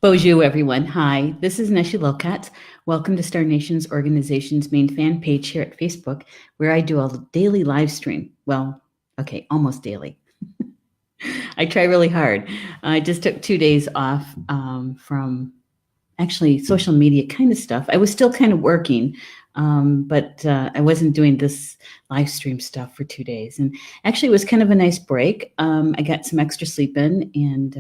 Bonjour, everyone. Hi, this is Neshi Lokotz. Welcome to Star Nation's organization's main fan page here at Facebook, where I do a daily live stream. Well, okay, almost daily. I try really hard. I just took 2 days off from actually social media kind of stuff. I was still kind of working, but I wasn't doing this live stream stuff for 2 days. And actually, it was kind of a nice break. I got some extra sleep in, and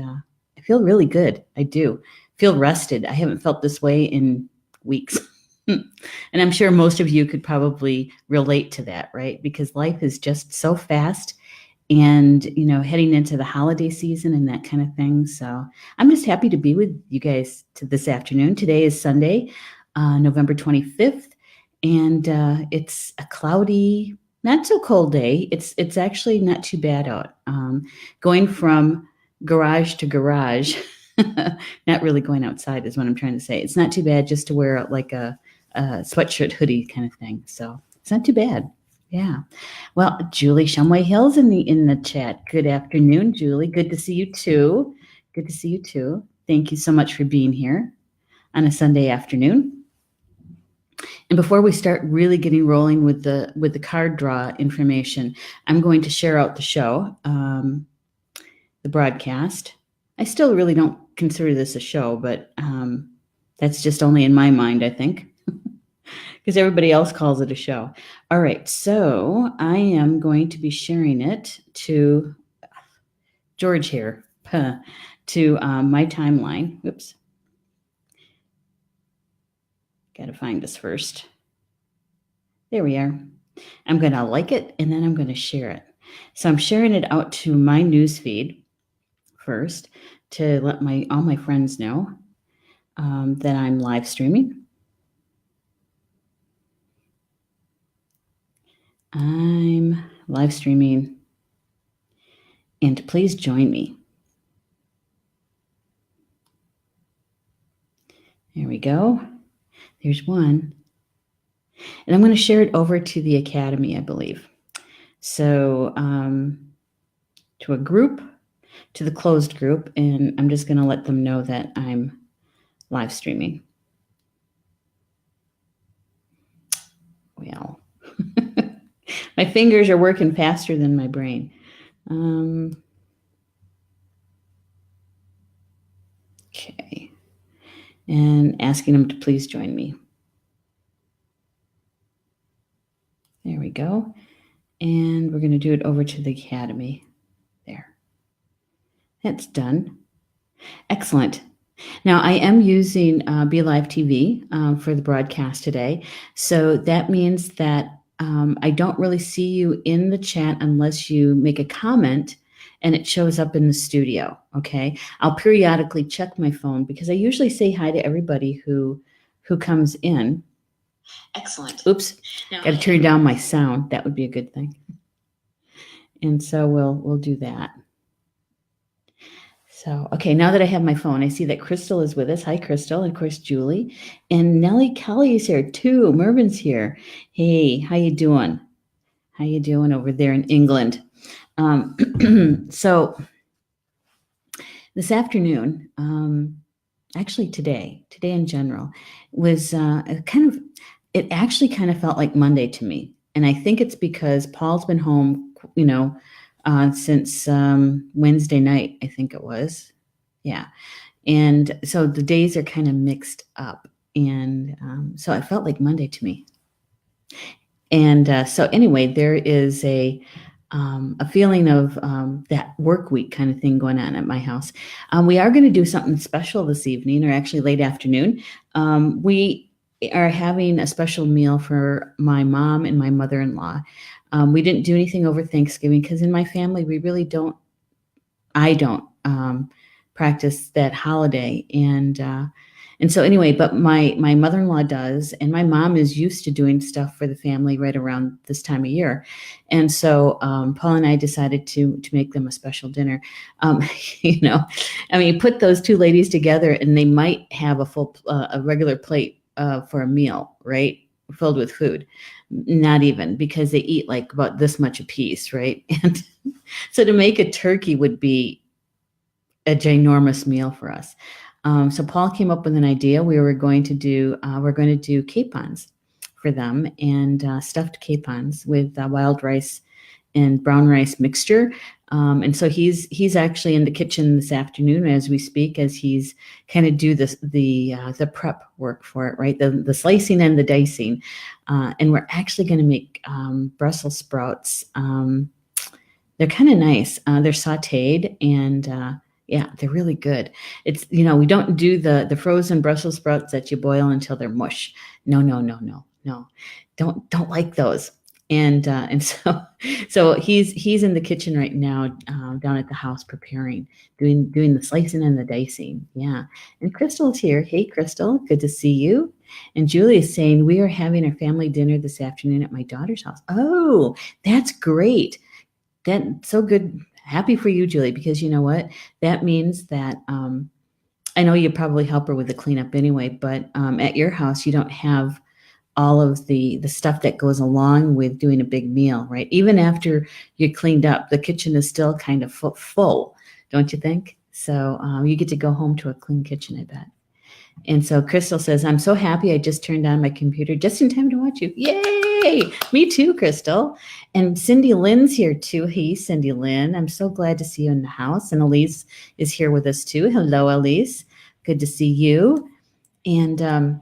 I feel really good. I do feel rested. I haven't felt this way in weeks. And I'm sure most of you could probably relate to that, right? Because life is just so fast and, heading into the holiday season and that kind of thing. So I'm just happy to be with you guys this afternoon. Today is Sunday, November 25th, and it's a cloudy, not so cold day. It's actually not too bad out. Going from garage to garage, not really going outside is what I'm trying to say. It's not too bad just to wear like a sweatshirt hoodie kind of thing. So it's not too bad. Yeah. Well, Julie Shumway Hill's in the chat. Good afternoon, Julie. Good to see you too. Good to see you too. Thank you so much for being here on a Sunday afternoon. And before we start really getting rolling with the card draw information, I'm going to share out the show, the broadcast. I still really don't consider this a show, but that's just only in my mind, I think, because everybody else calls it a show. All right, so I am going to be sharing it to George here, to my timeline. Oops. Got to find this first. There we are. I'm going to like it, and then I'm going to share it. So I'm sharing it out to my news feed first to let all my friends know that I'm live streaming. I'm live streaming, and please join me. There we go. There's one. And I'm going to share it over to the Academy, I believe. So to a group, to the closed group, and I'm just going to let them know that I'm live streaming. Well, my fingers are working faster than my brain. Okay. And asking them to please join me. There we go. And we're going to do it over to the Academy. There. That's done. Excellent. Now, I am using Be Live TV for the broadcast today. So that means that I don't really see you in the chat unless you make a comment and it shows up in the studio, okay? I'll periodically check my phone because I usually say hi to everybody who comes in. Excellent. Oops, got to turn down my sound. That would be a good thing. And so we'll do that. So, okay, now that I have my phone, I see that Crystal is with us. Hi, Crystal, and of course, Julie. And Nellie Kelly is here, too. Mervin's here. Hey, how you doing? How you doing over there in England? So, this afternoon, actually today in general, was it actually kind of felt like Monday to me. And I think it's because Paul's been home, since Wednesday night, I think it was. Yeah. And so the days are kind of mixed up. And so it felt like Monday to me. And so anyway, there is a feeling of that work week kind of thing going on at my house. We are going to do something special this evening, or actually late afternoon. We are having a special meal for my mom and my mother-in-law. We didn't do anything over Thanksgiving because in my family, we really don't, I don't practice that holiday. And so anyway, but my mother-in-law does, and my mom is used to doing stuff for the family right around this time of year. And so Paul and I decided to make them a special dinner. Put those two ladies together and they might have a regular plate for a meal, right? Filled with food. Not even, because they eat like about this much a piece, right? And so to make a turkey would be a ginormous meal for us. So Paul came up with an idea. We're going to do capons for them, and stuffed capons with wild rice and brown rice mixture. And so he's actually in the kitchen this afternoon as we speak, as he's kind of do the prep work for it, right? The slicing and the dicing. And we're actually going to make Brussels sprouts. They're kind of nice. They're sauteed, and yeah, they're really good. It's, we don't do the frozen Brussels sprouts that you boil until they're mush. No, no, no, no, no. Don't like those. And so he's in the kitchen right now, down at the house preparing, doing the slicing and the dicing. Yeah. And Crystal's here. Hey, Crystal, good to see you. And Julie is saying we are having our family dinner this afternoon at my daughter's house. Oh, that's great. That's so good. Happy for you, Julie, because you know what? That means that I know you probably help her with the cleanup anyway, but at your house you don't have all of the stuff that goes along with doing a big meal, right? Even after you're cleaned up, the kitchen is still kind of full, don't you think? So you get to go home to a clean kitchen, I bet. And so Crystal says, I'm so happy I just turned on my computer just in time to watch you. Yay! Me too, Crystal. And Cindy Lynn's here too. Hey, Cindy Lynn. I'm so glad to see you in the house. And Elise is here with us too. Hello, Elise. Good to see you. And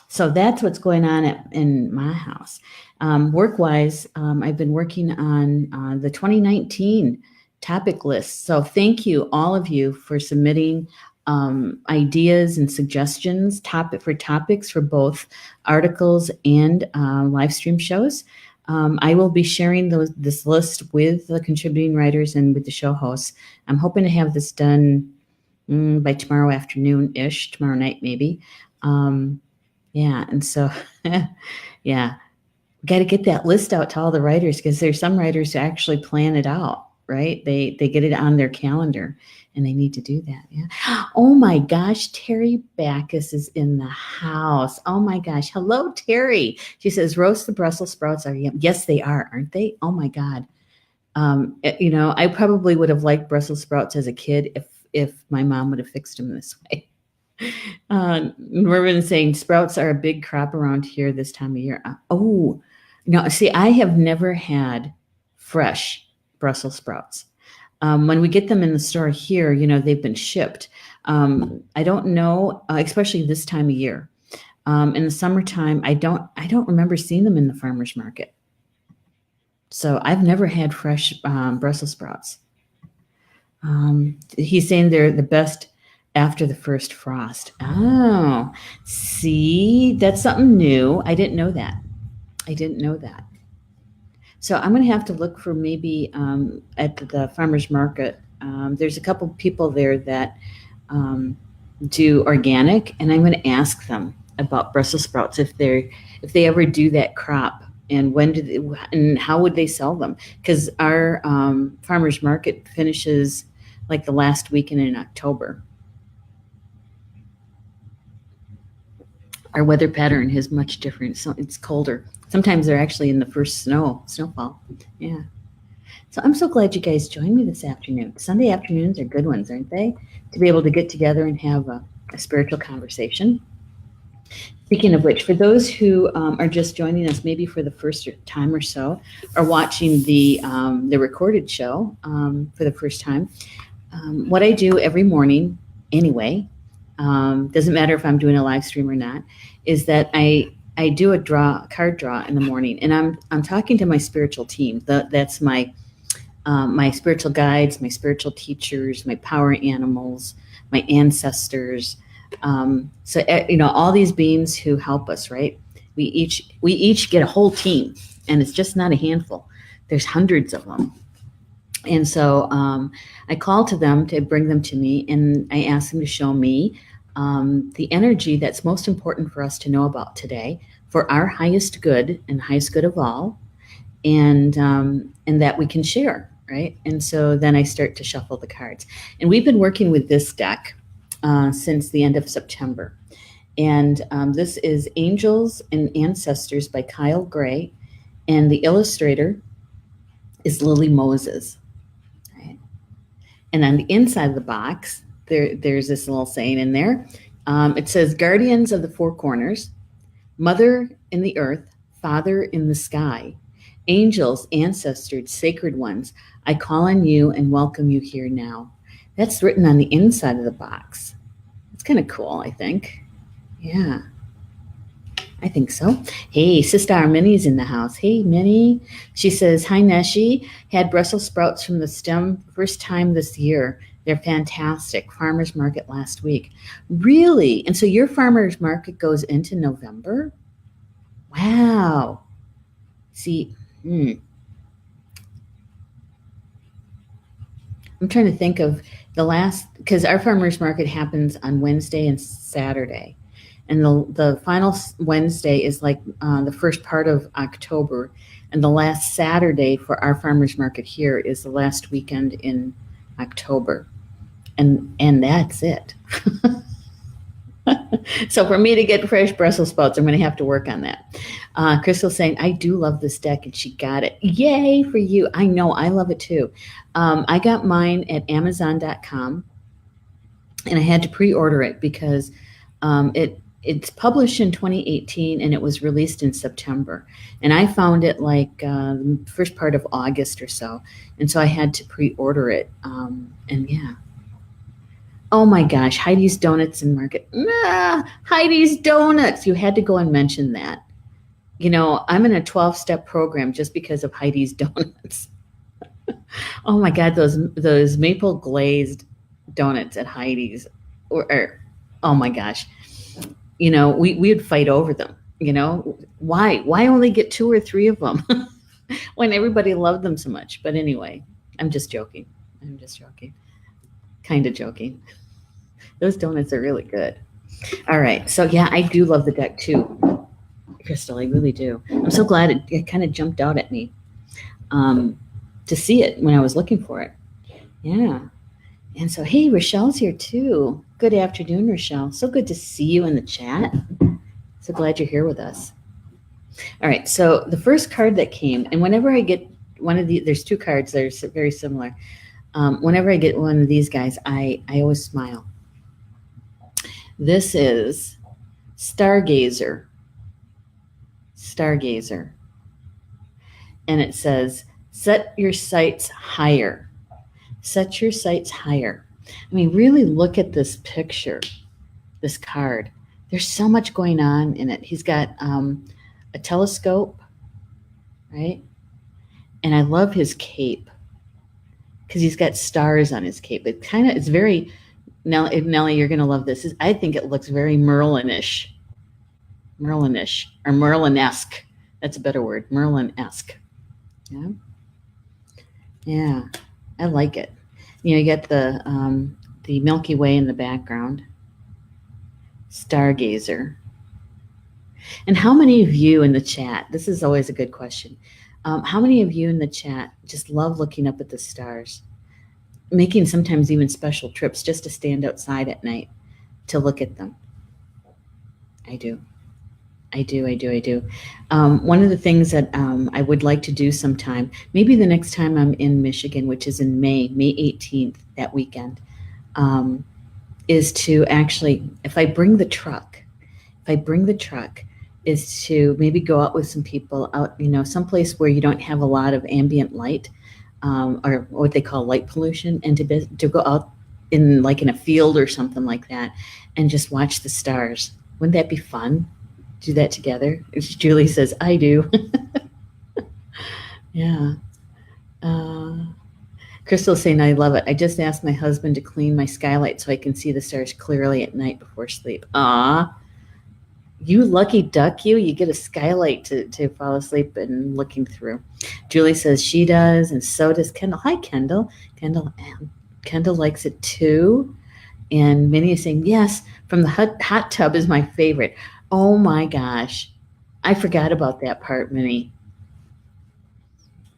so that's what's going on in my house. Work-wise, I've been working on the 2019 topic list. So thank you, all of you, for submitting ideas and suggestions for topics for both articles and live stream shows. I will be sharing this list with the contributing writers and with the show hosts. I'm hoping to have this done by tomorrow afternoon-ish, tomorrow night maybe. Yeah, and so, yeah, got to get that list out to all the writers, because there's some writers who actually plan it out, right? They get it on their calendar, and they need to do that. Yeah. Oh my gosh, Terry Backus is in the house. Oh my gosh. Hello, Terry. She says, roast the Brussels sprouts are yum. Yes, they are, aren't they? Oh my God. I probably would have liked Brussels sprouts as a kid if my mom would have fixed them this way. Mervyn is saying sprouts are a big crop around here this time of year. Oh, no, see, I have never had fresh Brussels sprouts. When we get them in the store here, they've been shipped. I don't know, especially this time of year. In the summertime, I don't remember seeing them in the farmer's market. So I've never had fresh Brussels sprouts. He's saying they're the best after the first frost. Oh, see, that's something new. I didn't know that. So I'm going to have to look for maybe at the farmer's market. There's a couple people there that do organic, and I'm going to ask them about Brussels sprouts if they ever do that crop, and and how would they sell them? Because our farmer's market finishes like the last weekend in October. Our weather pattern is much different. So it's colder. Sometimes they're actually in the first snowfall. Yeah. So I'm so glad you guys joined me this afternoon. Sunday afternoons are good ones, aren't they? To be able to get together and have a spiritual conversation. Speaking of which, for those who are just joining us, maybe for the first time or so, or watching the recorded show for the first time, what I do every morning, anyway, doesn't matter if I'm doing a live stream or not, is that I do a card draw in the morning, and I'm talking to my spiritual team. That's my spiritual guides, my spiritual teachers, my power animals, my ancestors. So all these beings who help us, right? We each get a whole team, and it's just not a handful. There's hundreds of them. And so I call to them to bring them to me, and I ask them to show me the energy that's most important for us to know about today, for our highest good and highest good of all, and that we can share, right? And so then I start to shuffle the cards. And we've been working with this deck since the end of September. And this is Angels and Ancestors by Kyle Gray, and the illustrator is Lily Moses. And on the inside of the box, there's this little saying in there. It says, guardians of the four corners, mother in the earth, father in the sky, angels, ancestors, sacred ones, I call on you and welcome you here now. That's written on the inside of the box. It's kind of cool, I think. Yeah, I think so. Hey, Sister Minnie's in the house. Hey, Minnie. She says, hi, Neshi. Had Brussels sprouts from the stem first time this year. They're fantastic. Farmer's market last week. Really? And so your farmer's market goes into November? Wow. See, I'm trying to think of the last, because our farmer's market happens on Wednesday and Saturday. And the final Wednesday is like the first part of October. And the last Saturday for our farmer's market here is the last weekend in October. And that's it. So for me to get fresh Brussels sprouts, I'm going to have to work on that. Crystal's saying, I do love this deck, and she got it. Yay for you. I know, I love it too. I got mine at Amazon.com, and I had to pre-order it because it's published in 2018, and it was released in September. And I found it like the first part of August or so, and so I had to pre-order it. And yeah. Oh my gosh, Heidi's Donuts and Market. Heidi's Donuts. You had to go and mention that. You know, I'm in a 12-step program just because of Heidi's Donuts. Oh my God, those maple glazed donuts at Heidi's. Oh my gosh. You know, we would fight over them. You know, why only get 2 or 3 of them when everybody loved them so much? But anyway, I'm just joking. Kind of joking. Those donuts are really good. All right. So yeah, I do love the deck too, Crystal. I really do. I'm so glad it kind of jumped out at me to see it when I was looking for it. Yeah. And so, hey, Rochelle's here too. Good afternoon, Rochelle. So good to see you in the chat. So glad you're here with us. All right. So the first card that came, and whenever I get one of these, there's 2 cards that are very similar. Whenever I get one of these guys, I always smile. This is Stargazer. And it says, set your sights higher. Set your sights higher. I mean, really look at this picture, this card. There's so much going on in it. He's got a telescope, right? And I love his cape, because he's got stars on his cape. It's very, Nellie, you're going to love this. I think it looks very Merlin-ish, or Merlin-esque. That's a better word, Merlin-esque. Yeah, I like it. You know, you get the Milky Way in the background, Stargazer. And how many of you in the chat, this is always a good question, how many of you in the chat just love looking up at the stars, making sometimes even special trips just to stand outside at night to look at them? I do. One of the things that I would like to do sometime, maybe the next time I'm in Michigan, which is in May 18th, that weekend, is to actually, if I bring the truck, is to maybe go out with some people out, you know, someplace where you don't have a lot of ambient light, or what they call light pollution, and to go out in a field or something like that and just watch the stars. Wouldn't that be fun? Do that together? Julie says, I do. Yeah. Crystal's saying, I love it. I just asked my husband to clean my skylight so I can see the stars clearly at night before sleep. You lucky duck, you get a skylight to fall asleep and looking through. Julie says she does, and so does Kendall. Hi, Kendall. Kendall likes it too. And Minnie is saying, yes, from the hot tub is my favorite. Oh my gosh. I forgot about that part, Minnie.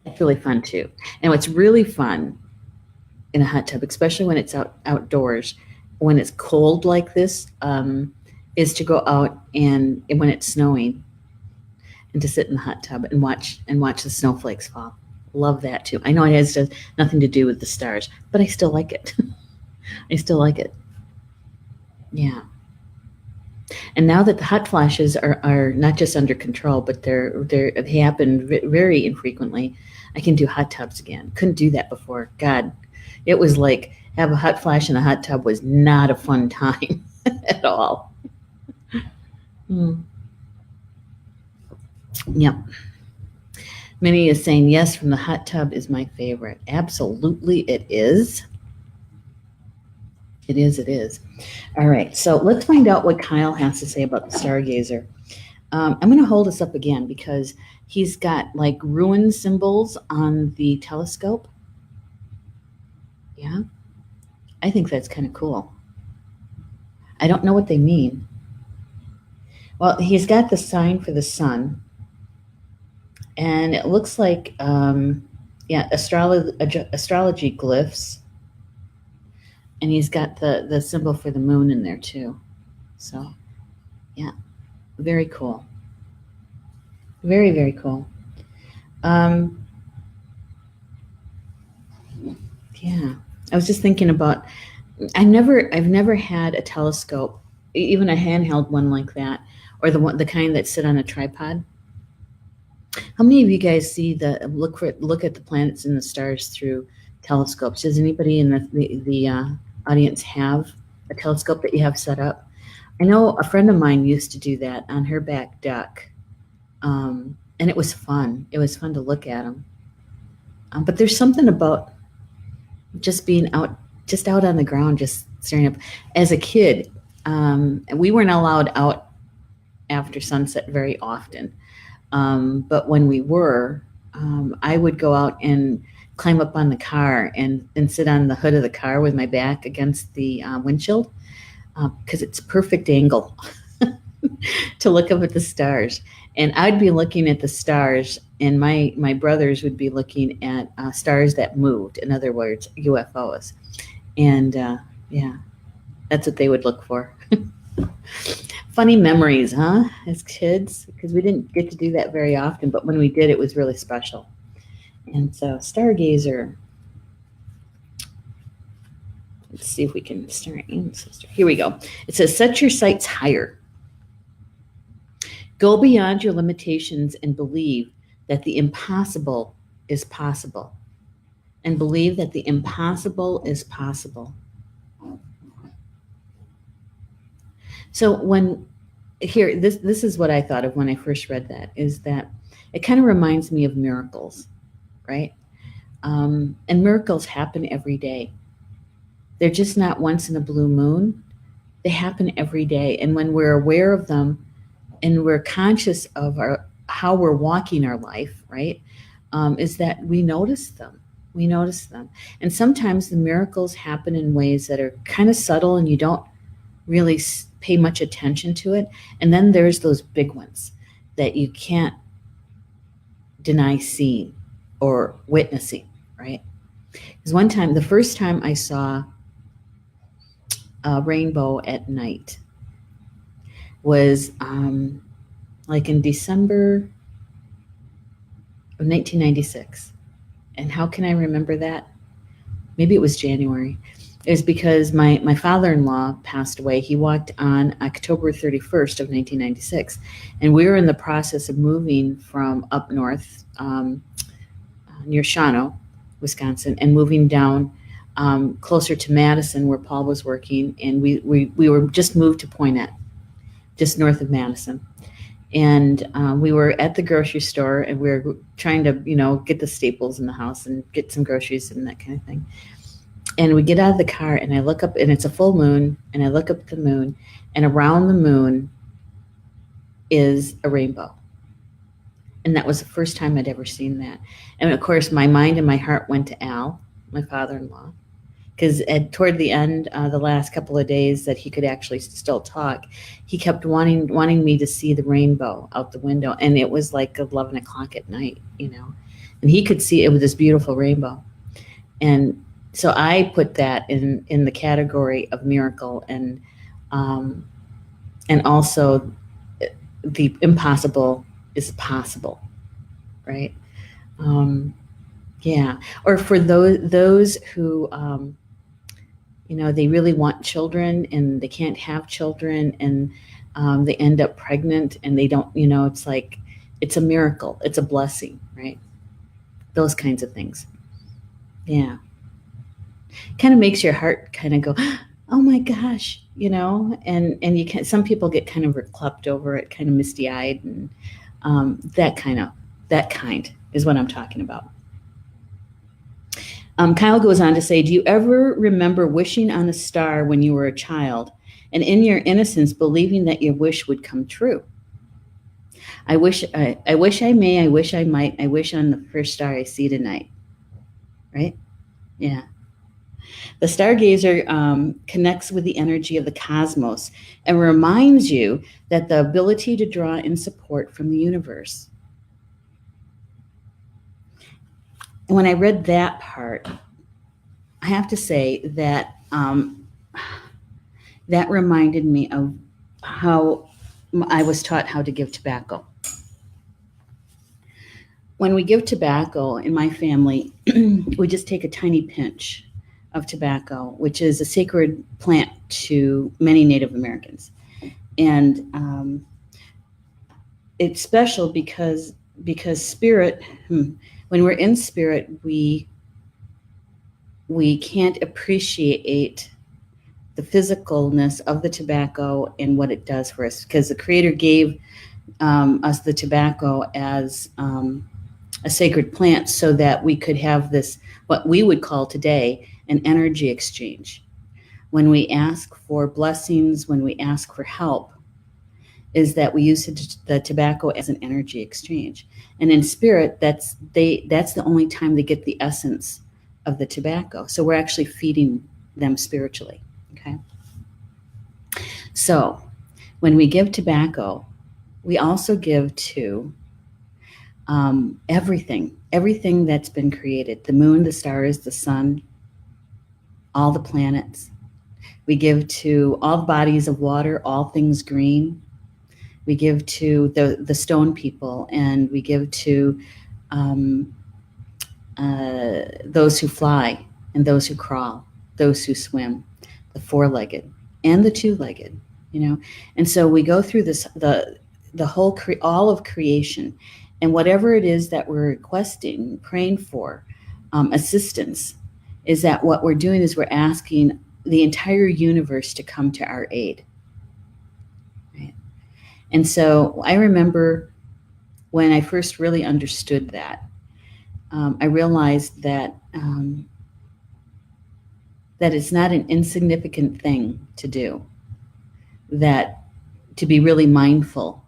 It's really fun too. And what's really fun in a hot tub, especially when it's outdoors, when it's cold like this, is to go out and when it's snowing, and to sit in the hot tub and watch the snowflakes fall. Love that too. I know it has nothing to do with the stars, but I still like it. I still like it. Yeah. And now that the hot flashes are not just under control, but they happen very infrequently, I can do hot tubs again. Couldn't do that before. God, it was like have a hot flash in a hot tub was not a fun time at all. Mm. Yep. Minnie is saying yes from the hot tub is my favorite. Absolutely, it is. It is. It is. All right. So let's find out what Kyle has to say about the stargazer. I'm going to hold this up again because he's got like ruin symbols on the telescope. Yeah. I think that's kind of cool. I don't know what they mean. Well, he's got the sign for the sun, and it looks like, yeah, astrology glyphs, and he's got the symbol for the moon in there too. So, yeah, very cool. Very, very cool. Yeah, I was just thinking about. I've never had a telescope, even a handheld one like that, or the kind that sit on a tripod. How many of you guys see look at the planets and the stars through telescopes? Does anybody in the audience have a telescope that you have set up? I know a friend of mine used to do that on her back deck, and it was fun. It was fun to look at them. But there's something about just being just out on the ground, just staring up. As a kid, we weren't allowed out after sunset very often. But when we were, I would go out and climb up on the car and sit on the hood of the car with my back against the windshield because it's a perfect angle to look up at the stars. And I'd be looking at the stars, and my brothers would be looking at stars that moved. In other words, UFOs. And yeah, that's what they would look for. Funny memories, huh? As kids, because we didn't get to do that very often, but when we did, it was really special. And so, stargazer. Let's see if we can start. Here we go. It says, set your sights higher. Go beyond your limitations and believe that the impossible is possible. And believe that the impossible is possible. So this is what I thought of when I first read that, is that it kind of reminds me of miracles, right? And miracles happen every day. They're just not once in a blue moon. They happen every day. And when we're aware of them and we're conscious of how we're walking our life, right, is that we notice them. We notice them. And sometimes the miracles happen in ways that are kind of subtle and you don't really pay much attention to it. And then there's those big ones that you can't deny seeing or witnessing, right? Because one time, the first time I saw a rainbow at night was like in December of 1996. And how can I remember that? Maybe it was January. It was because my father-in-law passed away. He walked on October 31st of 1996. And we were in the process of moving from up north near Shawano, Wisconsin, and moving down closer to Madison where Paul was working. And we were just moved to Poinet, just north of Madison. And we were at the grocery store and we were trying to, get the staples in the house and get some groceries and that kind of thing. And we get out of the car and I look up and it's a full moon and I look up at the moon and around the moon is a rainbow. And that was the first time I'd ever seen that. And of course, my mind and my heart went to Al, my father-in-law, because toward the end, the last couple of days that he could actually still talk, he kept wanting me to see the rainbow out the window. And it was like 11 o'clock at night, and he could see it with this beautiful rainbow. And so I put that in the category of miracle and also the impossible is possible, right? Yeah. Or for those who they really want children and they can't have children, and they end up pregnant and they don't, it's like, it's a miracle. It's a blessing, right? Those kinds of things. Yeah. Kind of makes your heart kind of go, oh my gosh, and you can, some people get kind of recluped over it, kind of misty eyed, and that kind is what I'm talking about. Kyle goes on to say, do you ever remember wishing on a star when you were a child and in your innocence believing that your wish would come true? I wish I may, I wish I might, I wish on the first star I see tonight. Right? Yeah. The stargazer connects with the energy of the cosmos and reminds you that the ability to draw in support from the universe. And when I read that part, I have to say that that reminded me of how I was taught how to give tobacco. When we give tobacco in my family, we just take a tiny pinch of tobacco, which is a sacred plant to many Native Americans. And it's special because spirit, when we're in spirit, we can't appreciate the physicalness of the tobacco and what it does for us, because the Creator gave us the tobacco as a sacred plant so that we could have this, what we would call today, an energy exchange. When we ask for blessings, when we ask for help, is that we use the tobacco as an energy exchange. And in spirit, that's the only time they get the essence of the tobacco. So we're actually feeding them spiritually. Okay. So when we give tobacco, we also give to everything that's been created: the moon, the stars, the sun, all the planets. We give to all the bodies of water, all things green. We give to the stone people, and we give to those who fly and those who crawl, those who swim, the four-legged and the two-legged, And so we go through this, the whole, all of creation, and whatever it is that we're requesting, praying for, assistance, is that what we're doing is we're asking the entire universe to come to our aid. Right? And so I remember when I first really understood that, I realized that that it's not an insignificant thing to do, that to be really mindful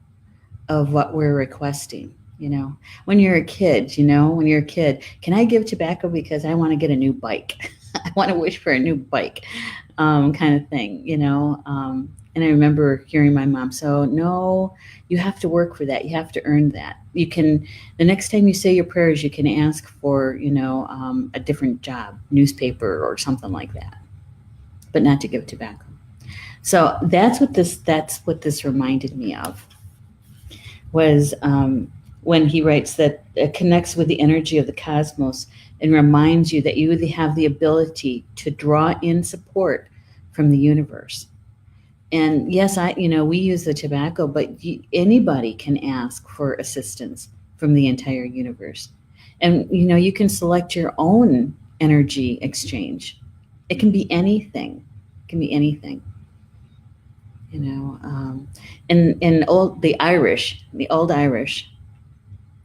of what we're requesting. When you're a kid, can I give tobacco because I want to get a new bike? I want to wish for a new bike, kind of thing, and I remember hearing my mom, so no, you have to work for that. You have to earn that. You can, the next time you say your prayers, you can ask for, a different job, newspaper or something like that, but not to give tobacco. So that's what this reminded me of, was when he writes that it connects with the energy of the cosmos and reminds you that you have the ability to draw in support from the universe. And yes, we use the tobacco, but anybody can ask for assistance from the entire universe. And, you can select your own energy exchange. It can be anything. It can be anything. And the old Irish,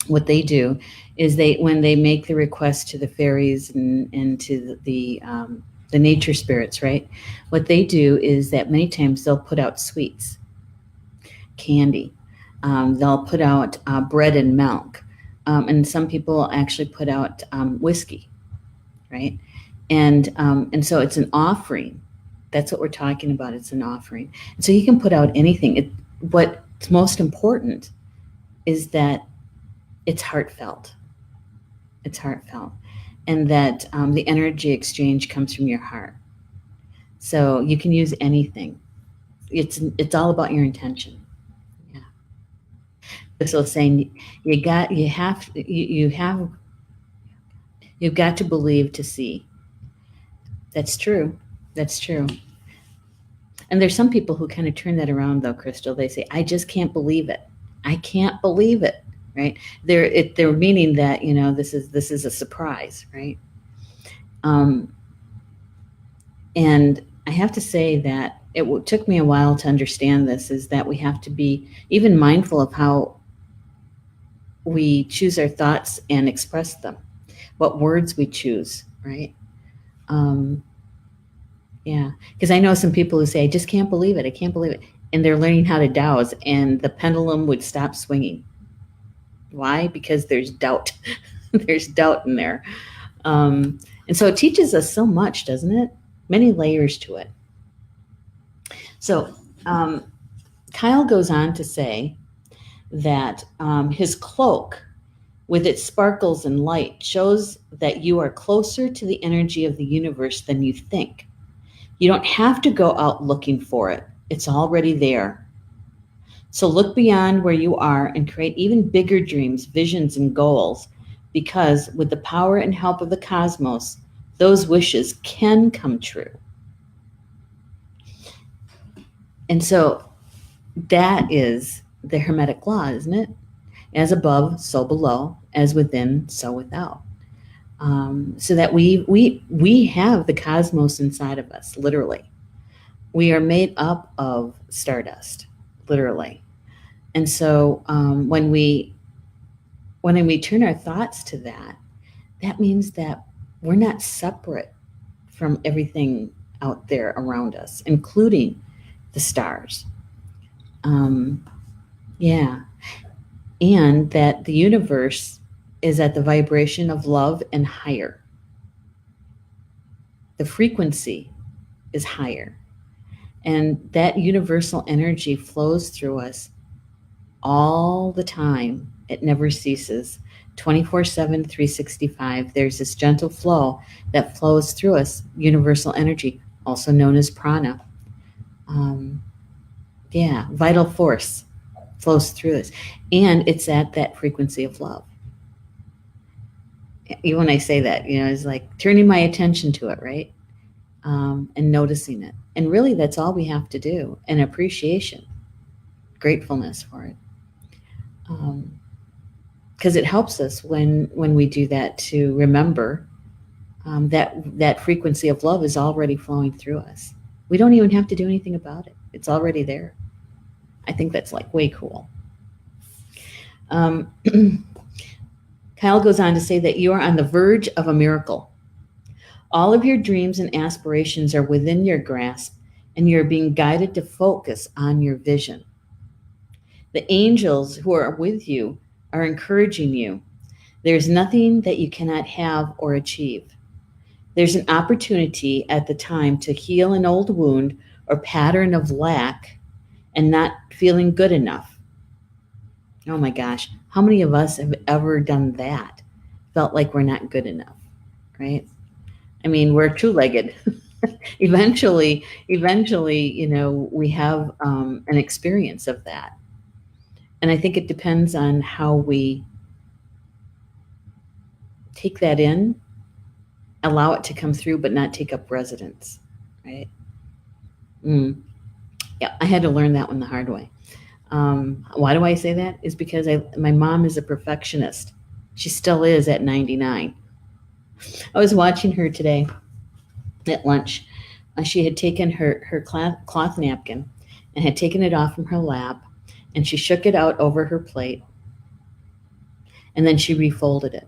what they do is when they make the request to the fairies and to the nature spirits, right? What they do is that many times they'll put out sweets, candy. They'll put out bread and milk. And some people actually put out whiskey, right? And so it's an offering. That's what we're talking about. It's an offering. And so you can put out anything. What's most important is that it's heartfelt. It's heartfelt. And that the energy exchange comes from your heart. So you can use anything. It's all about your intention. Yeah. So saying you've got to believe to see. That's true. That's true. And there's some people who kind of turn that around, though, Crystal. They say, "I just can't believe it. I can't believe it." Right? They're meaning that this is a surprise, right? Um, and I have to say that took me a while to understand this. Is that we have to be even mindful of how we choose our thoughts and express them, what words we choose, right? Um, Yeah, because I know some people who say, "I just can't believe it. I can't believe it," and they're learning how to dowse, and the pendulum would stop swinging. Why? Because there's doubt. There's doubt in there, and so it teaches us so much, doesn't it? Many layers to it. So Kyle goes on to say that his cloak, with its sparkles and light, shows that you are closer to the energy of the universe than you think. You don't have to go out looking for it. It's already there. So look beyond where you are and create even bigger dreams, visions, and goals, because with the power and help of the cosmos, those wishes can come true. And so that is the Hermetic law, isn't it? As above, so below, as within, so without. So that we have the cosmos inside of us, literally. We are made up of stardust, literally. And so when we turn our thoughts to that, that means that we're not separate from everything out there around us, including the stars. Yeah. And that the universe is at the vibration of love and higher. The frequency is higher. And that universal energy flows through us all the time. It never ceases. 24/7, 365. There's this gentle flow that flows through us, universal energy, also known as prana. Vital force flows through us. And it's at that frequency of love. Even when I say that, it's like turning my attention to it, right? And noticing it. And really, that's all we have to do. And appreciation, gratefulness for it. Because it helps us when we do that to remember that frequency of love is already flowing through us. We don't even have to do anything about it. It's already there. I think that's like way cool. Kyle goes on to say that you are on the verge of a miracle. All of your dreams and aspirations are within your grasp, and you're being guided to focus on your vision. The angels who are with you are encouraging you. There's nothing that you cannot have or achieve. There's an opportunity at the time to heal an old wound or pattern of lack and not feeling good enough. Oh my gosh, how many of us have ever done that? Felt like we're not good enough, right? I mean, we're two-legged. eventually, we have an experience of that. And I think it depends on how we take that in, allow it to come through, but not take up residence, right? Yeah, I had to learn that one the hard way. Why do I say that? Is because my mom is a perfectionist. She still is at 99. I was watching her today at lunch. She had taken her cloth napkin and had taken it off from her lap, and she shook it out over her plate, and then she refolded it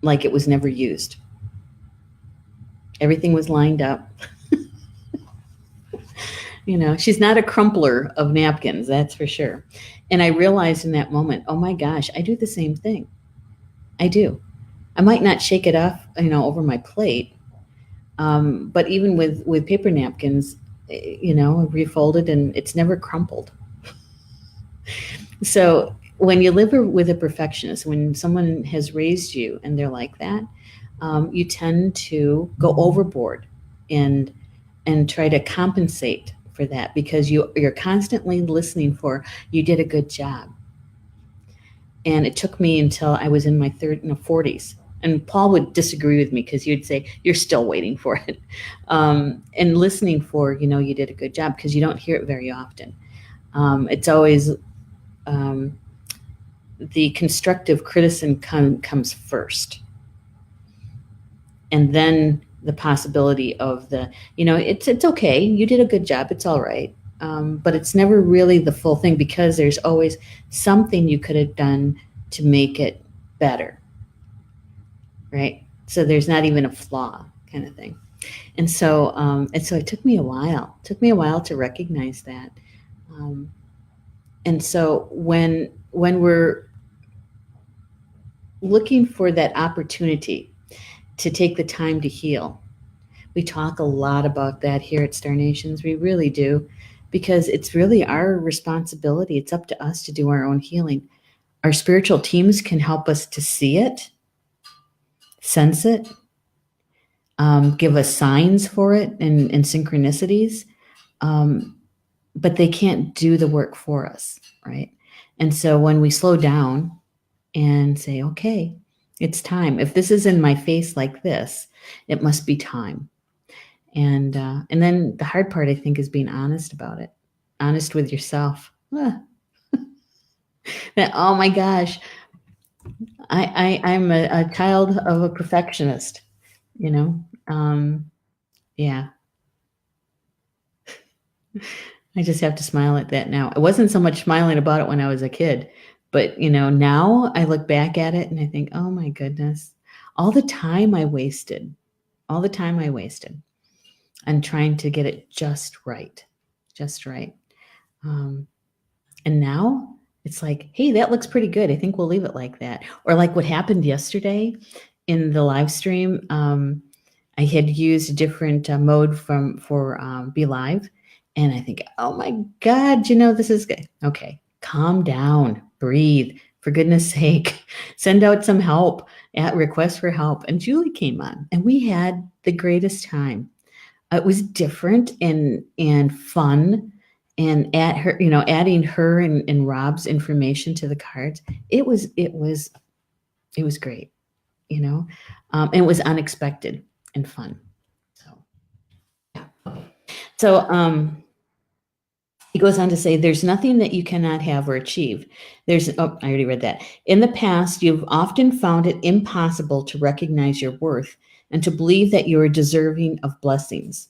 like it was never used. Everything was lined up. She's not a crumpler of napkins, that's for sure. And I realized in that moment, oh my gosh, I do the same thing. I do. I might not shake it off, over my plate, but even with paper napkins, refolded and it's never crumpled. So when you live with a perfectionist, when someone has raised you and they're like that, you tend to go overboard and try to compensate for that because you're constantly listening for, you did a good job. And it took me until I was in my 40s. and Paul would disagree with me because he would say, you're still waiting for it. And listening for, you did a good job, because you don't hear it very often. It's always the constructive criticism comes first. And then the possibility of it's okay, you did a good job, it's all right. But it's never really the full thing, because there's always something you could have done to make it better, right? So there's not even a flaw, kind of thing. And so it took me a while. It took me a while to recognize that. And so when we're looking for that opportunity to take the time to heal, we talk a lot about that here at Star Nations. We really do, because it's really our responsibility. It's up to us to do our own healing. Our spiritual teams can help us to see it, sense it, give us signs for it and synchronicities, but they can't do the work for us, right? And so when we slow down and say, okay, it's time. If this is in my face like this, it must be time. And then the hard part, I think, is being honest about it, honest with yourself. That, oh my gosh, I'm a child of a perfectionist, yeah. I just have to smile at that now. It wasn't so much smiling about it when I was a kid, but now I look back at it and I think, oh my goodness, all the time I wasted on trying to get it just right. And now it's like, hey, that looks pretty good. I think we'll leave it like that. Or like what happened yesterday in the live stream. I had used a different mode for Be Live. And I think, oh my God, this is good. Okay, calm down, breathe. For goodness sake, send out some help, at request for help. And Julie came on, and we had the greatest time. It was different and fun. And adding her and Rob's information to the cards, it was great, and it was unexpected and fun. So he goes on to say, there's nothing that you cannot have or achieve. I already read that. In the past, you've often found it impossible to recognize your worth and to believe that you are deserving of blessings.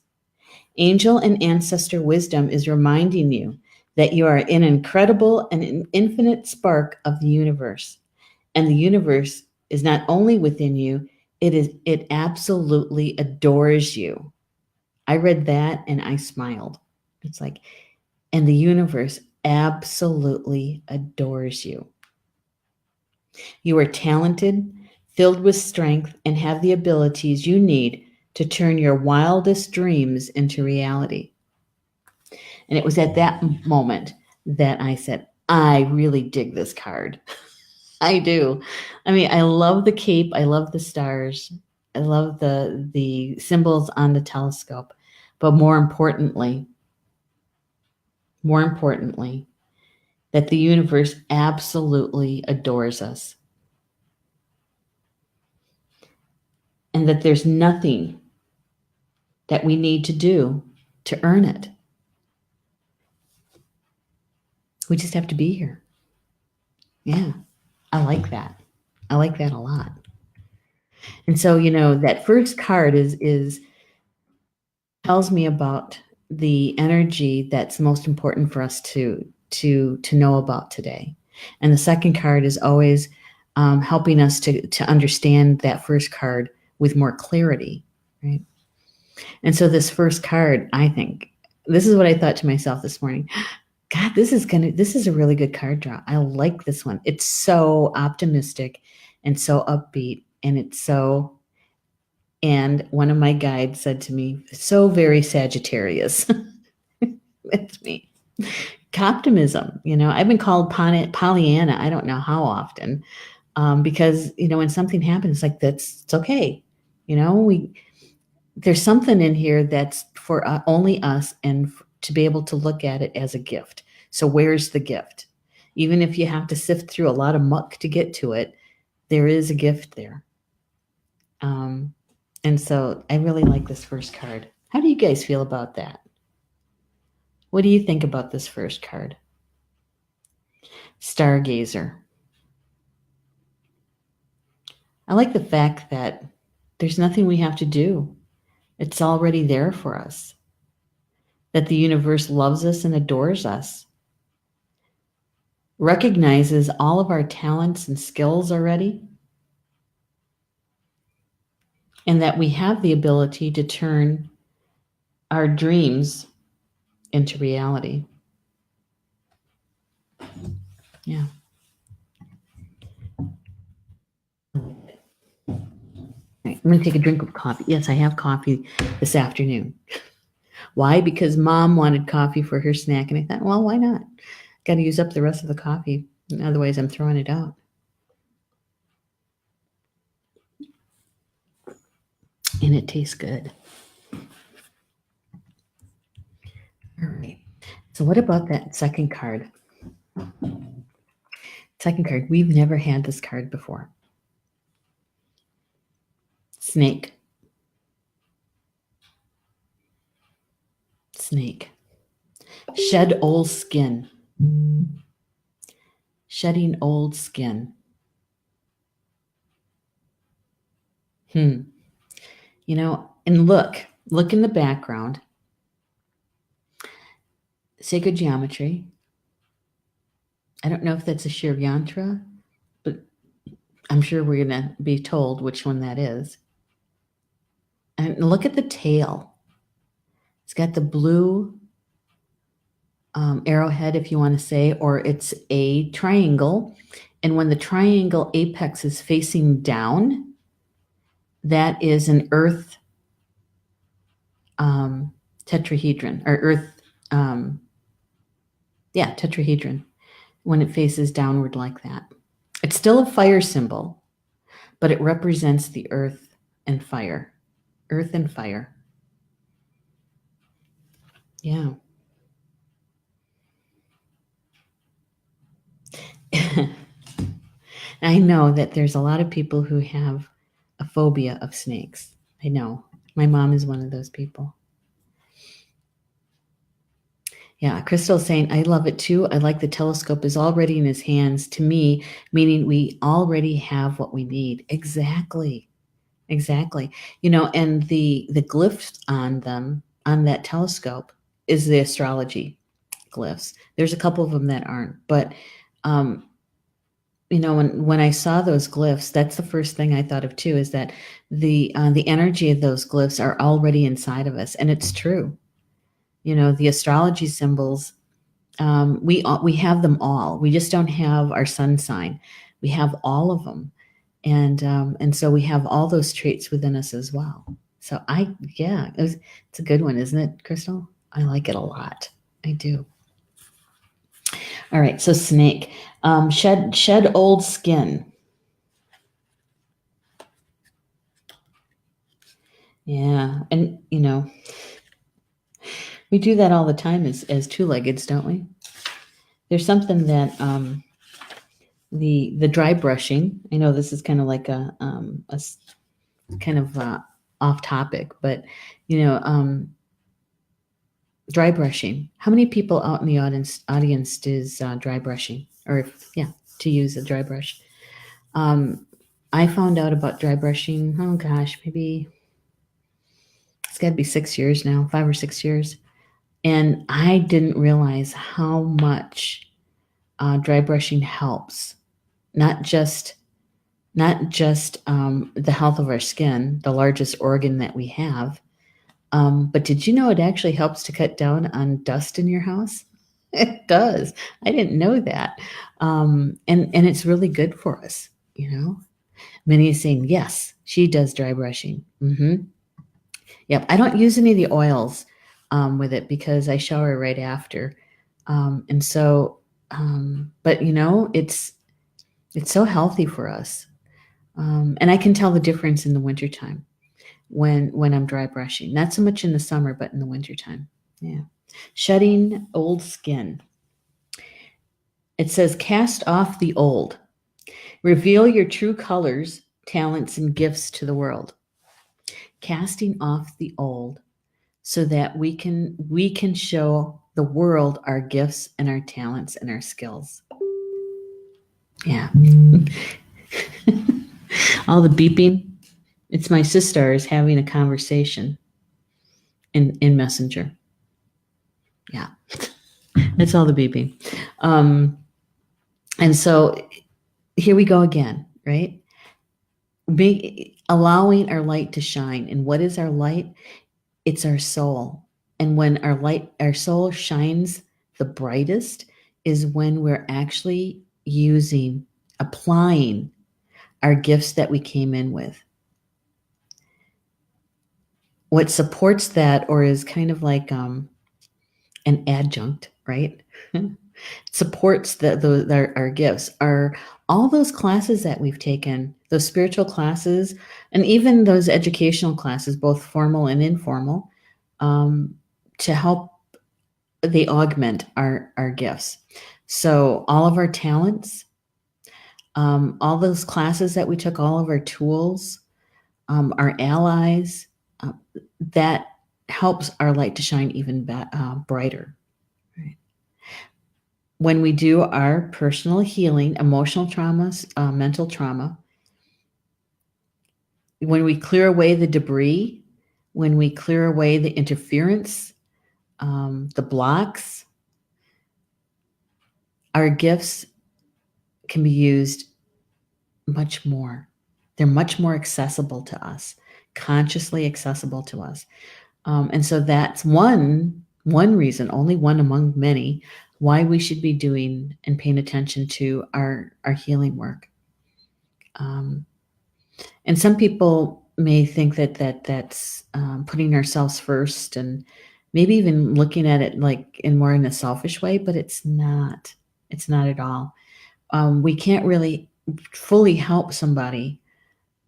Angel and ancestor wisdom is reminding you that you are an incredible and an infinite spark of the universe. And the universe is not only within you, it absolutely adores you. I read that and I smiled. It's like, and the universe absolutely adores you. You are talented, filled with strength, and have the abilities you need to turn your wildest dreams into reality. And it was at that moment that I said, I really dig this card. I do. I mean, I love the cape. I love the stars. I love the symbols on the telescope. But more importantly, that the universe absolutely adores us. And that there's nothing that we need to do to earn it. We just have to be here. Yeah, I like that. I like that a lot. And so, that first card is tells me about the energy that's most important for us to know about today. And the second card is always helping us to understand that first card with more clarity, right? And so this first card, I think, this is what I thought to myself this morning. God, this is a really good card draw. I like this one. It's so optimistic and so upbeat, and one of my guides said to me, so very Sagittarius. It's me. Optimism. I've been called Pollyanna. I don't know how often, because when something happens, like it's okay. There's something in here that's for only us, and to be able to look at it as a gift. So where's the gift? Even if you have to sift through a lot of muck to get to it, there is a gift there. And so I really like this first card. How do you guys feel about that? What do you think about this first card? Stargazer. I like the fact that there's nothing we have to do. It's already there for us. That the universe loves us and adores us. Recognizes all of our talents and skills already. And that we have the ability to turn our dreams into reality. Yeah. Right, I'm going to take a drink of coffee. Yes, I have coffee this afternoon. Why? Because Mom wanted coffee for her snack, and I thought, well, why not? Got to use up the rest of the coffee. Otherwise, I'm throwing it out. And it tastes good. All right. So what about that second card? Second card. We've never had this card before. Snake. Snake. Shed old skin. Shedding old skin. You know, and look in the background. Sacred geometry. I don't know if that's a Shiv yantra, but I'm sure we're going to be told which one that is. And look at the tail. It's got the blue arrowhead, if you want to say, or it's a triangle. And when the triangle apex is facing down, that is an earth tetrahedron, or earth, tetrahedron, when it faces downward like that. It's still a fire symbol, but it represents the earth and fire. Earth and fire. Yeah. I know that there's a lot of people who have a phobia of snakes. I know. My mom is one of those people. Yeah, Crystal's saying, I love it too. I like the telescope is already in his hands. To me, meaning we already have what we need. Exactly. You know, and the glyphs on them, on that telescope, is the astrology glyphs. There's a couple of them that aren't, but you know, when I saw those glyphs, that's the first thing I thought of too, is that the energy of those glyphs are already inside of us, and it's true. You know, the astrology symbols, we have them all. We just don't have our sun sign. We have all of them, and so we have all those traits within us as well. So it's a good one, isn't it, Crystal? I like it a lot. I do. All right, so snake, shed old skin. Yeah, and you know, we do that all the time as two-leggeds, don't we? There's something that the dry brushing. I know this is kind of like a kind of off topic, but you know, dry brushing. How many people out in the audience does dry brushing, or to use a dry brush? I found out about dry brushing. Oh gosh, maybe it's got to be 6 years now, 5 or 6 years. And I didn't realize how much dry brushing helps. Not just the health of our skin, the largest organ that we have, but did you know it actually helps to cut down on dust in your house? It does. I didn't know that, and it's really good for us. You know, Minnie is saying yes, she does dry brushing. Yep, I don't use any of the oils with it because I shower right after. And so, but you know, it's so healthy for us. And I can tell the difference in the wintertime when I'm dry brushing. Not so much in the summer, but in the wintertime. Yeah. Shedding old skin. It says, cast off the old. Reveal your true colors talents, and gifts to the world, casting off the old so that we can show the world our gifts and our talents and our skills. Yeah. All the beeping. It's my sisters having a conversation in Messenger. Yeah. That's all the beeping. And so here we go again, right? Allowing our light to shine. And what is our light? It's our soul. And when our soul shines the brightest is when we're actually applying our gifts that we came in with. What supports that, or is kind of like an adjunct, right? Supports our gifts, are all those classes that we've taken, those spiritual classes, and even those educational classes, both formal and informal, to help they augment our gifts. So all of our talents, all those classes that we took, all of our tools, our allies, that helps our light to shine even brighter. Right. When we do our personal healing, emotional traumas, mental trauma, when we clear away the debris, when we clear away the interference, the blocks, our gifts can be used much more. They're much more accessible to us, consciously accessible to us. And so that's one reason, only one among many, why we should be doing and paying attention to our healing work. And some people may think that's putting ourselves first, and maybe even looking at it like in a selfish way, but it's not. It's not at all. We can't really fully help somebody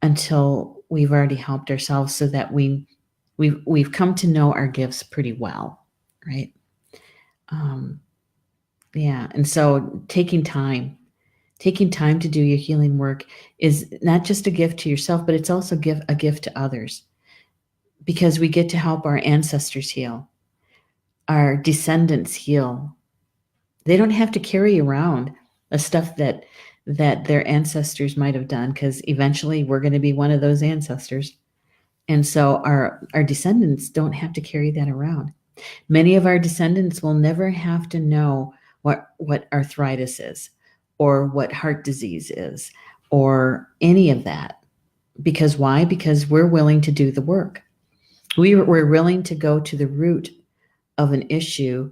until we've already helped ourselves, so that we've come to know our gifts pretty well, right? Yeah, and so taking time to do your healing work is not just a gift to yourself, but it's also a gift to others, because we get to help our ancestors heal, our descendants heal. They don't have to carry around the stuff that their ancestors might have done, because eventually we're going to be one of those ancestors. And so our descendants don't have to carry that around. Many of our descendants will never have to know what arthritis is, or what heart disease is, or any of that. Because why? Because we're willing to do the work. We're willing to go to the root of an issue,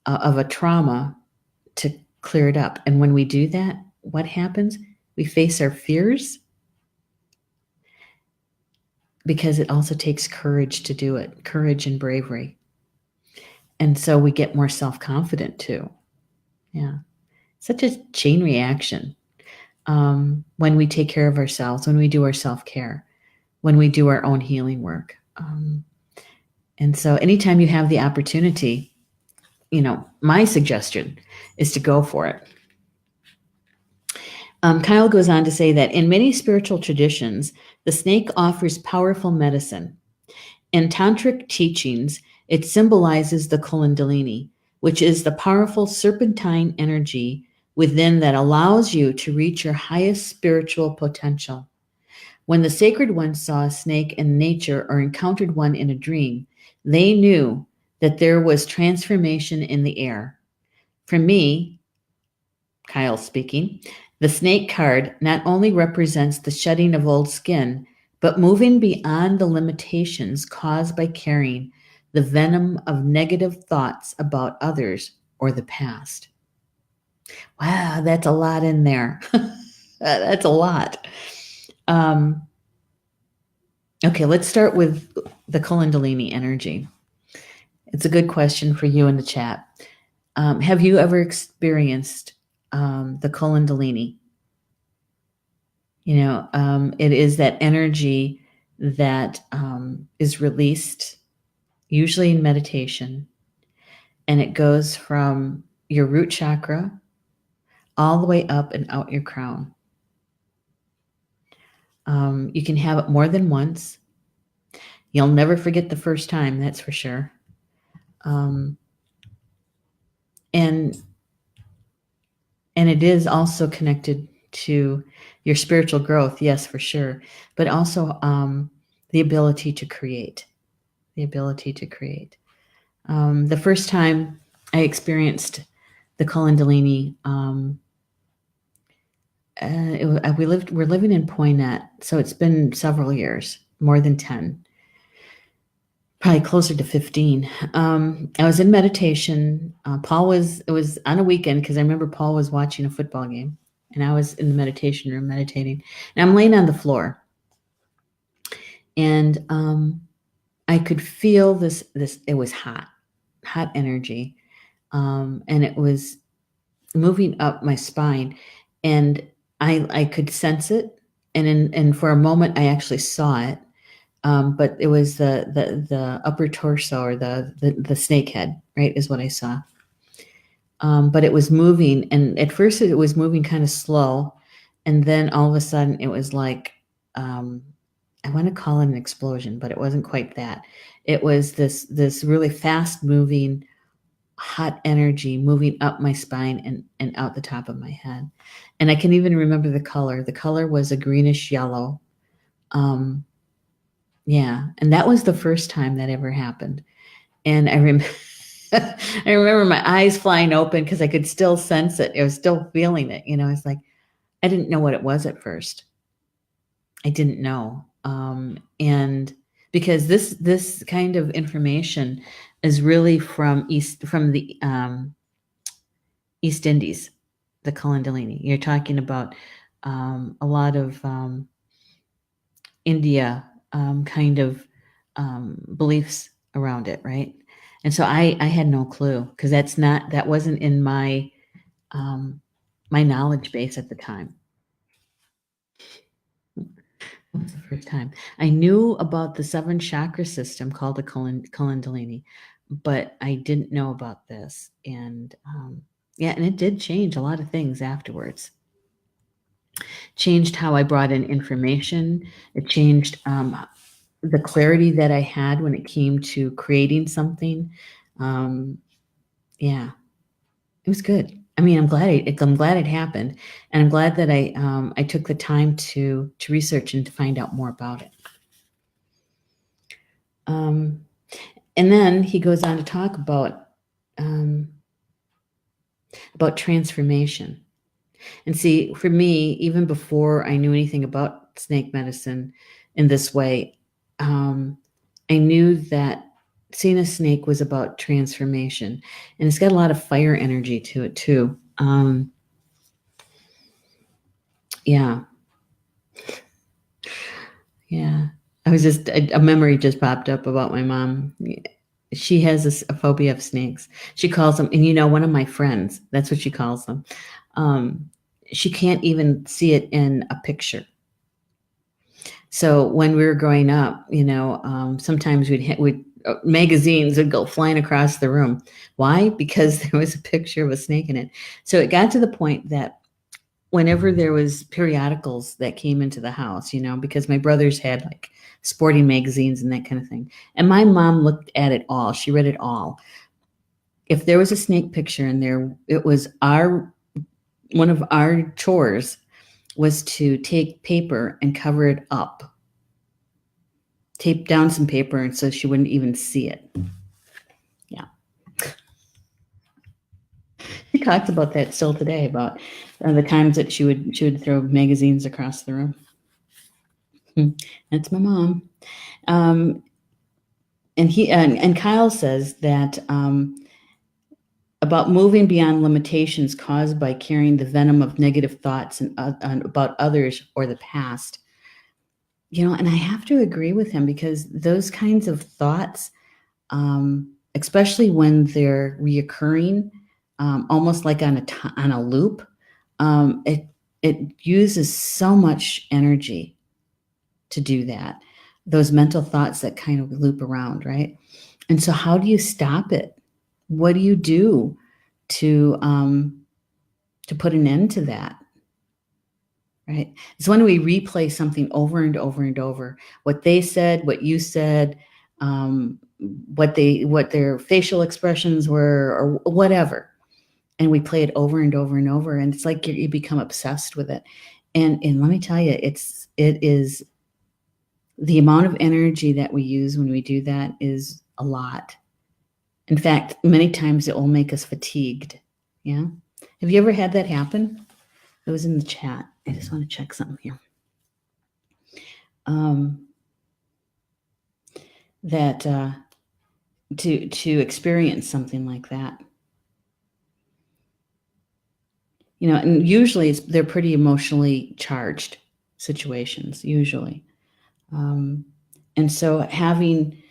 of a trauma, to clear it up. And when we do that, what happens? We face our fears, because it also takes courage to do it, courage and bravery. And so we get more self-confident too. Yeah. Such a chain reaction. When we take care of ourselves, when we do our self-care, when we do our own healing work. And so anytime you have the opportunity, my suggestion is to go for it. Kyle goes on to say that in many spiritual traditions, the snake offers powerful medicine. In tantric teachings, it symbolizes the Kundalini, which is the powerful serpentine energy within that allows you to reach your highest spiritual potential. When the sacred ones saw a snake in nature or encountered one in a dream, they knew that there was transformation in the air. For me, Kyle speaking, the snake card not only represents the shedding of old skin, but moving beyond the limitations caused by carrying the venom of negative thoughts about others or the past. Wow, that's a lot in there. That's a lot. Okay, let's start with the Kundalini energy. It's a good question for you in the chat. Have you ever experienced the Kundalini? It is that energy that is released, usually in meditation, and it goes from your root chakra all the way up and out your crown. You can have it more than once. You'll never forget the first time, that's for sure. Um, and it is also connected to your spiritual growth, yes, for sure, but also the ability to create. The ability to create. The first time I experienced the Kundalini, we're living in Poinet, so it's been several years, more than 10, probably closer to 15. I was in meditation. It was on a weekend because I remember Paul was watching a football game and I was in the meditation room meditating, and I'm laying on the floor, and I could feel this, it was hot energy. And it was moving up my spine, and I could sense it. And for a moment I actually saw it. But it was the upper torso, or the snake head, right, is what I saw. But it was moving, and at first it was moving kind of slow, and then all of a sudden it was like, I want to call it an explosion, but it wasn't quite that. It was this really fast moving, hot energy moving up my spine and out the top of my head. And I can even remember the color. The color was a greenish yellow. Yeah, and that was the first time that ever happened. And I remember I remember my eyes flying open because I could still sense it. I was still feeling it. It's like I didn't know what it was at first. I didn't know. And because this kind of information is really from the East Indies, the Kundalini. You're talking about a lot of India kind of beliefs around it, right? And so I had no clue because that wasn't in my my knowledge base at the time. That was the first time. I knew about the 7 chakra system called the Kundalini, but I didn't know about this. And yeah, and it did change a lot of things afterwards. Changed how I brought in information. It changed the clarity that I had when it came to creating something. Yeah, it was good. I mean, I'm glad it happened, and I'm glad that I took the time to research and to find out more about it. And then he goes on to talk about transformation. And see, for me, even before I knew anything about snake medicine in this way, I knew that seeing a snake was about transformation, and it's got a lot of fire energy to it too. Yeah. Yeah. I was just, a memory just popped up about my mom. She has a phobia of snakes. She calls them, and one of my friends, that's what she calls them. She can't even see it in a picture. So when we were growing up, sometimes we'd magazines would go flying across the room. Why? Because there was a picture of a snake in it. So it got to the point that whenever there was periodicals that came into the house, because my brothers had like sporting magazines and that kind of thing, and my mom looked at it all. She read it all. If there was a snake picture in there, it was one of our chores was to take paper and cover it up. Tape down some paper, and so she wouldn't even see it. Yeah. She talks about that still today, about the times that she would throw magazines across the room. That's my mom. And Kyle says that about moving beyond limitations caused by carrying the venom of negative thoughts and about others or the past. And I have to agree with him, because those kinds of thoughts, especially when they're reoccurring, almost like on a loop, it uses so much energy to do that. Those mental thoughts that kind of loop around, right? And so, how do you stop it? What do you do to put an end to that? right? It's when we replay something over and over and over. What they said, what you said, what their facial expressions were, or whatever, and we play it over and over and over, and it's like you become obsessed with it. And let me tell you, it is the amount of energy that we use when we do that is a lot. In fact, many times it will make us fatigued. Yeah. Have you ever had that happen? It was in the chat. I just want to check something here. That to experience something like that, and usually they're pretty emotionally charged situations, usually, and so having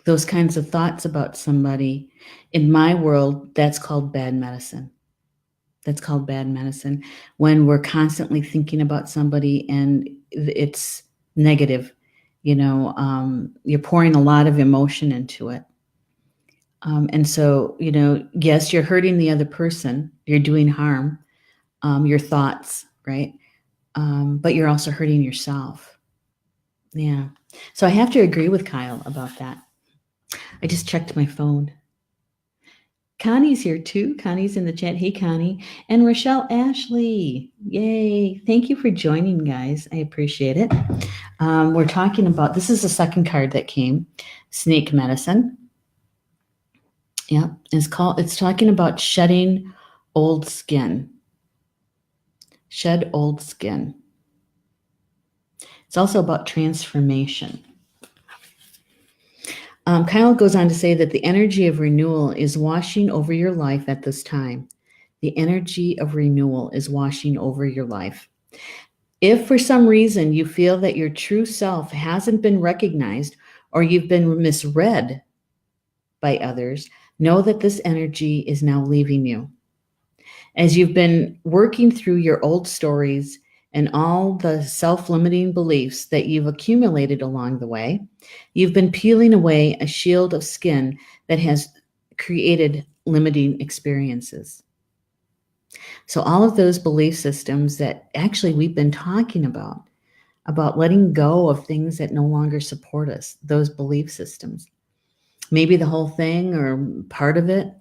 those kinds of thoughts about somebody, in my world, that's called bad medicine. That's called bad medicine when we're constantly thinking about somebody and it's negative. You're pouring a lot of emotion into it. And so, yes, you're hurting the other person. You're doing harm, your thoughts, right? But you're also hurting yourself. Yeah. So I have to agree with Kyle about that. I just checked my phone. Connie's here too. Connie's in the chat. Hey, Connie. And Rochelle Ashley. Yay. Thank you for joining, guys. I appreciate it. We're talking about, this is the second card that came, snake medicine. Yeah. It's talking about shedding old skin. Shed old skin. It's also about transformation. Kyle goes on to say that the energy of renewal is washing over your life at this time. The energy of renewal is washing over your life. If for some reason you feel that your true self hasn't been recognized or you've been misread by others, know that this energy is now leaving you. As you've been working through your old stories and all the self-limiting beliefs that you've accumulated along the way, you've been peeling away a shield of skin that has created limiting experiences. So all of those belief systems that actually we've been talking about letting go of things that no longer support us, those belief systems, maybe the whole thing or part of it,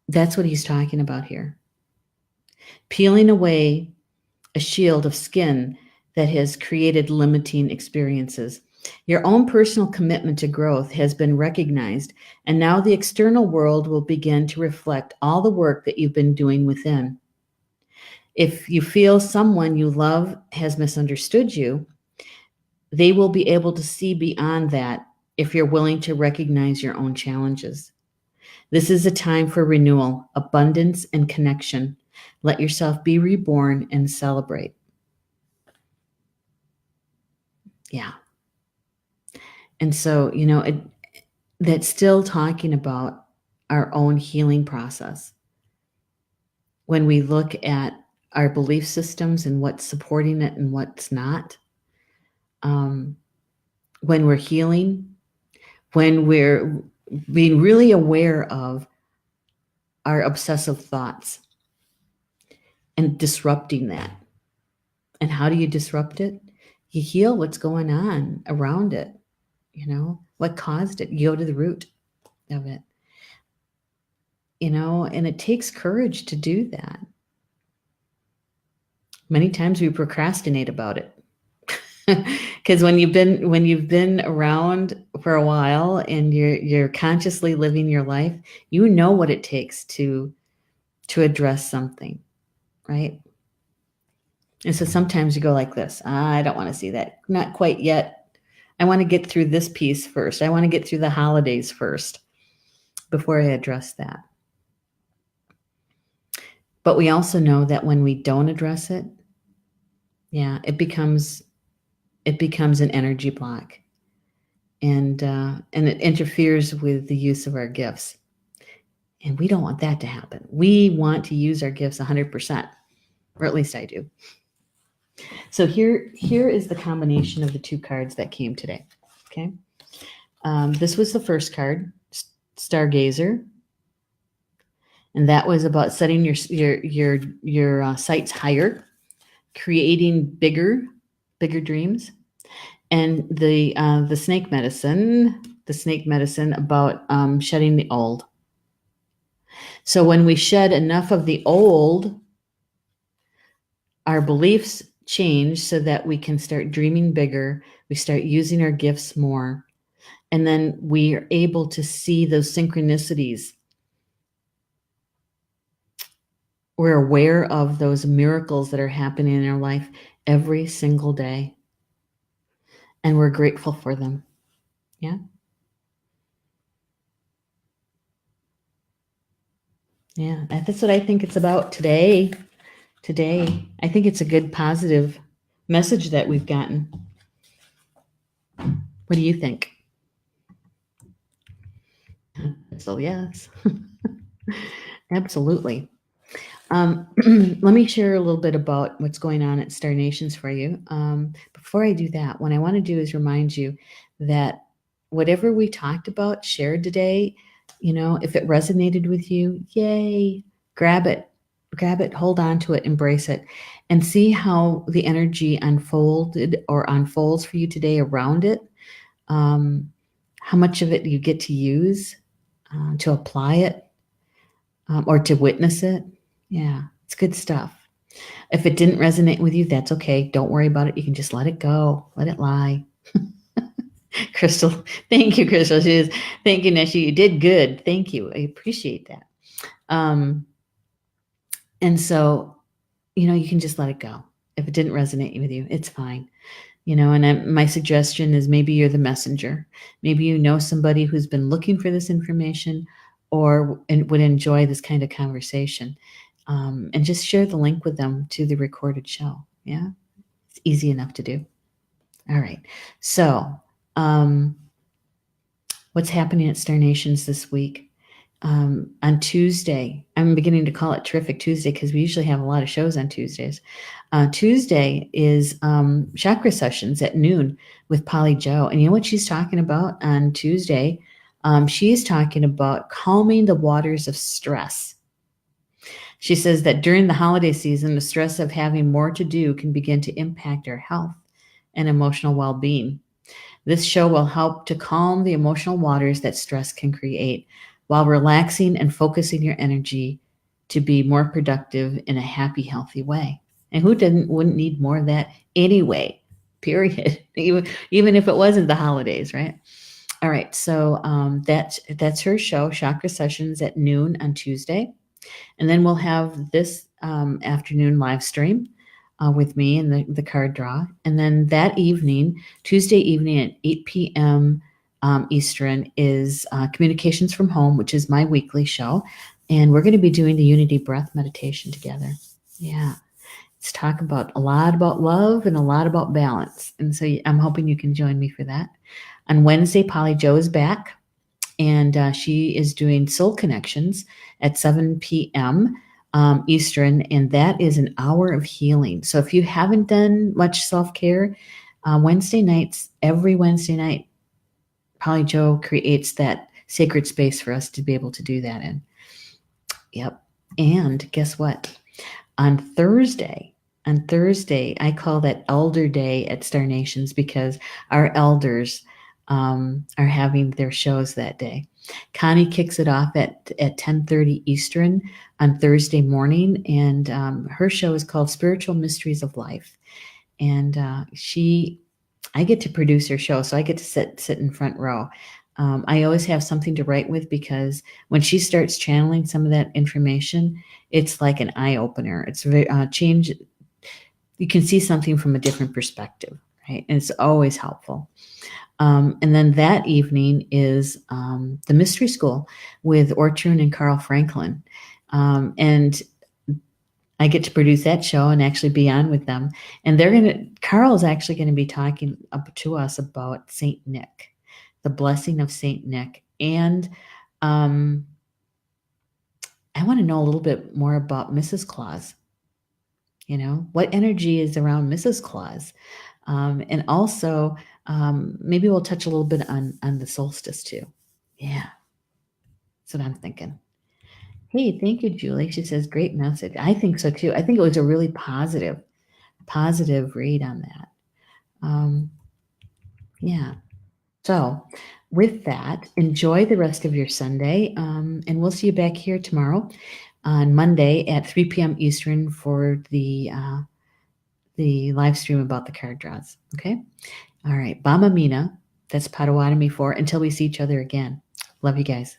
that's what he's talking about here. Peeling away a shield of skin that has created limiting experiences. Your own personal commitment to growth has been recognized, and now the external world will begin to reflect all the work that you've been doing within. If you feel someone you love has misunderstood you, they will be able to see beyond that if you're willing to recognize your own challenges. This is a time for renewal, abundance, and connection. Let yourself be reborn and celebrate. Yeah. And so, that's still talking about our own healing process. When we look at our belief systems and what's supporting it and what's not, when we're healing, when we're being really aware of our obsessive thoughts and disrupting that. And how do you disrupt it? You heal what's going on around it, what caused it. You go to the root of it, and it takes courage to do that. Many times we procrastinate about it. Because when you've been around for a while and you're consciously living your life, you know what it takes to address something, right? And so sometimes you go like this, I don't want to see that, not quite yet. I want to get through this piece first. I want to get through the holidays first before I address that. But we also know that when we don't address it, it becomes an energy block. And it interferes with the use of our gifts. And we don't want that to happen. We want to use our gifts 100%, or at least I do. So here is the combination of the two cards that came today. Okay. This was the first card, Stargazer. and that was about setting your sights higher, creating bigger dreams, and the snake medicine about shedding the old. So when we shed enough of the old, our beliefs change so that we can start dreaming bigger. We start using our gifts more. And then we are able to see those synchronicities. We're aware of those miracles that are happening in our life every single day. And we're grateful for them. Yeah. Yeah. That's what I think it's about today. I think it's a good positive message that we've gotten. What do you think? So yes, absolutely. Let me share a little bit about what's going on at Star Nations for you. Before I do that, what I want to do is remind you that whatever we talked about, shared today, if it resonated with you, yay, grab it, hold on to it, embrace it, and see how the energy unfolded or unfolds for you today around it. How much of it you get to use, to apply it, or to witness it. Yeah, it's good stuff. If it didn't resonate with you, that's okay. Don't worry about it. You can just let it go. Let it lie. Crystal, thank you, Crystal. Thank you, Neshi. You did good. Thank you. I appreciate that. And so, you can just let it go. If it didn't resonate with you, it's fine. And my suggestion is maybe you're the messenger. Maybe you know somebody who's been looking for this information and would enjoy this kind of conversation. And just share the link with them to the recorded show. Yeah, it's easy enough to do. All right. So, what's happening at Star Nations this week? On Tuesday, I'm beginning to call it Terrific Tuesday because we usually have a lot of shows on Tuesdays. Tuesday is chakra sessions at noon with Polly Jo. And you know what she's talking about on Tuesday? She's talking about calming the waters of stress. She says that during the holiday season, the stress of having more to do can begin to impact our health and emotional well-being. This show will help to calm the emotional waters that stress can create while relaxing and focusing your energy to be more productive in a happy, healthy way. And who wouldn't need more of that anyway, period, even if it wasn't the holidays, right? All right, so that's her show, Chakra Sessions at noon on Tuesday. And then we'll have this afternoon live stream with me and the card draw. And then that evening, Tuesday evening at 8 p.m. Eastern is Communications from Home, which is my weekly show. And we're going to be doing the Unity Breath meditation together. Yeah. Let's talk about a lot about love and a lot about balance. And so I'm hoping you can join me for that. On Wednesday, Polly Jo is back. And she is doing Soul Connections at 7 p.m. Eastern, and that is an hour of healing. So if you haven't done much self-care, Wednesday nights, every Wednesday night, Polly Jo creates that sacred space for us to be able to do that in. Yep. And guess what? On Thursday, I call that Elder Day at Star Nations because our elders are having their shows that day. Connie kicks it off at 10:30 Eastern on Thursday morning, and her show is called Spiritual Mysteries of Life. And I get to produce her show, so I get to sit in front row. I always have something to write with because when she starts channeling some of that information, it's like an eye opener. It's very change. You can see something from a different perspective, right? And it's always helpful. And then that evening is the Mystery School with Ortrun and Carl Franklin. And I get to produce that show and actually be on with them. And Carl is actually going to be talking to us about Saint Nick, the blessing of Saint Nick. And I want to know a little bit more about Mrs. Claus. What energy is around Mrs. Claus? And also, maybe we'll touch a little bit on the solstice too. Yeah, that's what I'm thinking. Hey, thank you, Julie. She says, great message. I think so too. I think it was a really positive read on that. Yeah. So, with that, enjoy the rest of your Sunday, and we'll see you back here tomorrow on Monday at 3 p.m. Eastern for the live stream about the card draws. Okay. All right. Bama Mina. That's Potawatomi for until we see each other again. Love you guys.